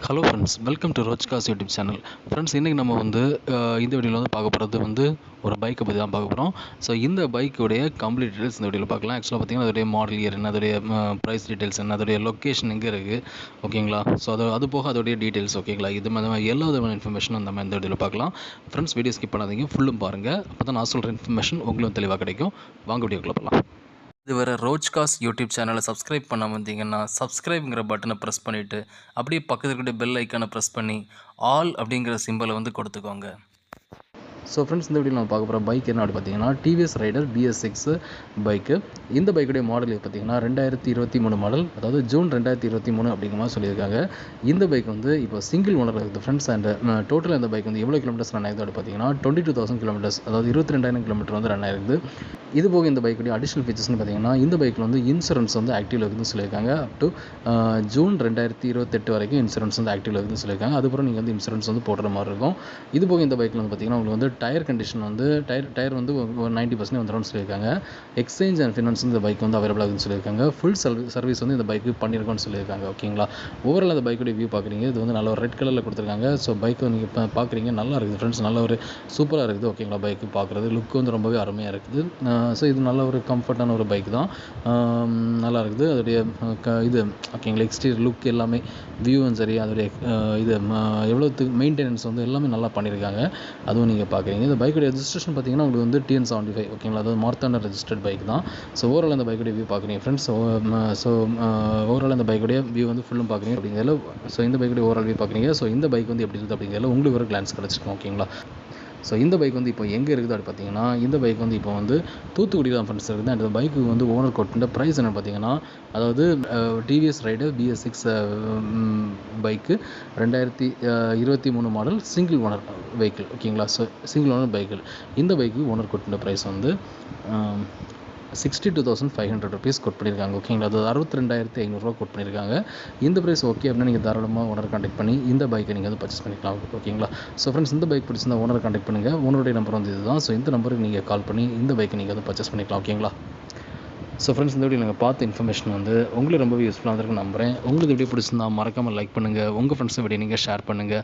Hello friends, welcome to ரோஜ்காஸ் YouTube channel. Friends, இன்றைக்கி நம்ம இந்த வீடியோவில் பார்க்க போகிறது ஒரு பைக்கை பற்றி தான் பார்க்க போகிறோம். ஸோ இந்த பைக்குடைய கம்ப்ளீட் டீட்டெயில்ஸ் இந்த வீடியோவில் பார்க்கலாம். ஆக்சுவலாக பார்த்தீங்கன்னா அதோடைய மாடல் இயர் என்ன, அதோடைய ப்ரைஸ் டீட்டெயில்ஸ் என்ன, அதோடைய லொக்கேஷன் எங்கே இருக்குது, ஓகேங்களா. ஸோ அது போக அதோடைய டீட்டெயில்ஸ், ஓகேங்களா. இது மாதிரி எல்லா விதமான இன்ஃபர்மேஷனும் நம்ம இந்த வீடியோவில் பார்க்கலாம். ஃப்ரெண்ட்ஸ், வீடியோ ஸ்கிப் பண்ணாதீங்க, ஃபுல்லும் பாருங்கள். அப்போ தான் நான் சொல்கிற இன்ஃபர்மேஷன் உங்களுக்கு தெளிவாக கிடைக்கும். வாங்க வீடியோக்குள்ள போகலாம். இதுவரை ரோஜ்காஸ் யூடியூப் சேனலை சப்ஸ்கிரைப் பண்ண வந்தீங்கன்னா சப்ஸ்கிரைப்ங்கிற பட்டனை ப்ரெஸ் பண்ணிவிட்டு அப்படியே பக்கத்தில் இருக்கிற பெல் ஐக்கானை ப்ரெஸ் பண்ணி ஆல் அப்படிங்கிற சிம்பலை கொடுத்துக்கோங்க. ஸோ ஃப்ரெண்ட்ஸ், இந்த வீடியோ நம்ம பார்க்க போகிற பைக் என்ன அப்படி பார்த்தீங்கன்னா டிவிஎஸ் ரைடர் BS6 பைக்கு. இந்த பைக்குடைய மாடல் பார்த்தீங்கன்னா 2023 மாடல், அதாவது ஜூன் 2023 அப்படிங்கிற மாதிரி சொல்லியிருக்காங்க. இந்த பைக் இப்போ சிங்கிள் ஓனர் இருக்குது ஃப்ரெண்ட்ஸ். அண்ட் டோட்டல் இந்த பைக் எவ்வளோ கிலோமீட்டர்ஸ் ரன் ஆகுது அப்படி பார்த்தீங்கன்னா 22,000 கிலோமீட்டர்ஸ், அதாவது 22,000 கிலோமீட்டர் ரன் ஆயிருக்குது. இது போக இந்த பைக்குடைய அடிஷனல் ஃபீச்சர்ஸ்னு பார்த்தீங்கன்னா இந்த பைக்கில் இன்சூரன்ஸ் ஆக்டிவில் இருக்குதுன்னு சொல்லியிருக்காங்க. அப் டு ஜூன் 2028 வரைக்கும் இன்சூரன்ஸ் ஆக்டிவில் இருக்குதுன்னு சொல்லியிருக்காங்க. அதுக்கப்புறம் நீங்கள் இன்சூரன்ஸ் போடுற மாதிரி இருக்கும். இது போக இந்த பைக்கில் பார்த்தீங்கன்னா உங்களுக்கு டயர் கண்டிஷன் டயர் ஒரு 90% வந்துடும்னு சொல்லியிருக்காங்க. எக்ஸ்சேஞ்ச் அண்ட் ஃபினான்ஸ் இந்த பைக் அவைலபிள் ஆகுதுன்னு சொல்லியிருக்காங்க. ஃபுல் சர்வீஸ் இந்த பைக்கு பண்ணியிருக்கோன்னு சொல்லியிருக்காங்க, ஓகேங்களா. ஓவரால் அந்த பைக்குடைய வியூ பார்க்குறீங்க. இது நல்ல ஒரு ரெட் கலரில் கொடுத்துருக்காங்க. ஸோ பைக்கு நீங்கள் இப்போ பார்க்குறீங்க, நல்லா இருக்குது ஃப்ரெண்ட்ஸ். நல்ல ஒரு சூப்பராக இருக்குது, ஓகேங்களா. பைக்கு பார்க்குறது லுக்கு ரொம்பவே அருமையாக இருக்குது. ஸோ இது நல்ல ஒரு கம்ஃபர்ட்டான ஒரு பைக் தான், நல்லா இருக்குது. அதோடைய இது ஓகேங்களா, எக்ஸ்டீரியர் லுக் எல்லாமே வியூவும் சரி, அதோடைய இது எவ்வளோ மெயின்டெனன்ஸ் எல்லாமே நல்லா பண்ணியிருக்காங்க. அதுவும் நீங்கள் பார்க்குறீங்க. இந்த பைக்குடைய ரெஜிஸ்ட்ரேஷன் பார்த்தீங்கன்னா உங்களுக்கு TN75, ஓகேங்களா. அதாவது மார்த்தாண்டர் ரெஜிஸ்டர்ட் பைக் தான். ஸோ ஓவரால் அந்த பைக்குடைய வியூ பார்க்குறீங்க ஃப்ரெண்ட்ஸ். ஸோ ஓவரால் அந்த பைக்குடைய வியூ ஃபுல்லும் பார்க்குறீங்க அப்படிங்கிறதுல. ஸோ இந்த பைக்குடைய ஓவரால் வியூ பார்க்குறீங்க. ஸோ இந்த பைக் எப்படி இருக்குது அப்படிங்கிறதுல உங்களுக்கு ஒரு கிளான்ஸ் கிடச்சிருக்கும், ஓகேங்களா. ஸோ இந்த பைக் இப்போ எங்கே இருக்குது அப்படி பார்த்தீங்கன்னா இந்த பைக் இப்போ தூத்துக்குடி தான் ஃப்ரெண்ட்ஸ் இருக்குது. அண்ட் இந்த பைக்கு ஓனர் கோட் ப்ரைஸ் என்ன பார்த்தீங்கன்னா, அதாவது TVS rider BS6 bike 2023 model single owner vehicle, ஓகேங்களா. ஸோ சிங்கிள் ஓனர் பைக்கிள் இந்த bike owner quote price 62,500 rupees quote பண்ணியிருக்காங்க, ஓகேங்களா. அது 62,500 கோட் பண்ணியிருக்காங்க. இந்த ப்ரைஸ் ஓகே அப்படின்னா நீங்கள் தாராளமாக ஓனர் கான்டாக்ட் பண்ணி இந்த பைக்கை நீங்கள் பர்ச்சேஸ் பண்ணிக்கலாம், ஓகேங்களா. ஸோ ஃப்ரெண்ட்ஸ், இந்த பைக் பிடிச்சிருந்தா ஓனர் கான்டாக்ட் பண்ணுங்கள். ஓனருடைய நம்பர் இதுதான். ஸோ இந்த நம்பருக்கு நீங்கள் கால் பண்ணி இந்த பைக்கை நீங்கள் பர்ச்சேஸ் பண்ணிக்கலாம், ஓகேங்களா. ஸோ ஃப்ரெண்ட்ஸ், இந்த வீடியோ நாங்கள் பார்த்த இன்ஃபர்மேஷன் உங்களுக்கு ரொம்பவே யூஸ்ஃபுல்லாக இருக்குன்னு நம்புகிறேன். உங்களுக்கு வீடியோ பிடிச்சிருந்தா மறக்காமல் லைக் பண்ணுங்கள், உங்கள் ஃப்ரெண்ட்ஸும் வீடியோ நீங்கள் ஷேர் பண்ணுங்கள்.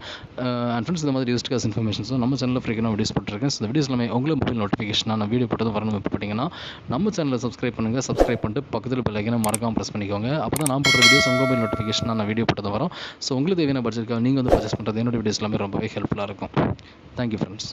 அண்ட் ஃப்ரெண்ட்ஸ், இந்த மாதிரி யூஸ்ட் காஸ் இன்ஃபர்மேஷன்ஸும் நம்ம சேனலில் ஃப்ரீக்கான வீடியோஸ் போட்டுருக்கேன். ஸோ இந்த வீடியோஸ் எல்லாமே உங்களுக்கு மொபைல் நோட்டிஃபிகேஷனாக நான் வீடியோ போட்டதும் வரணும் பார்த்தீங்கன்னா நம்ம சேனலில் சப்ஸ்கிரைப் பண்ணுங்கள். சப்ஸ்கிரைப் பண்ணிட்டு பக்கத்தில் பெல் ஐக்கானை மறக்காமல் ப்ரெஸ் பண்ணிக்கோங்க. அப்போ தான் நான் போடுற வீடியோஸ் உங்கள் மொபைல் நோட்டிஃபிகேஷனாக நான் வீடியோ போட்டதும் வரும். ஸோ உங்களுக்கு தேவையான பட்ஜெட்டுக்காக நீங்கள் பர்ச்சேஸ் பண்ணுறது என்னோட வீடியோஸ் எல்லாமே ரொம்பவே ஹெல்ப்ஃபுல்லாக இருக்கும். Thank you friends.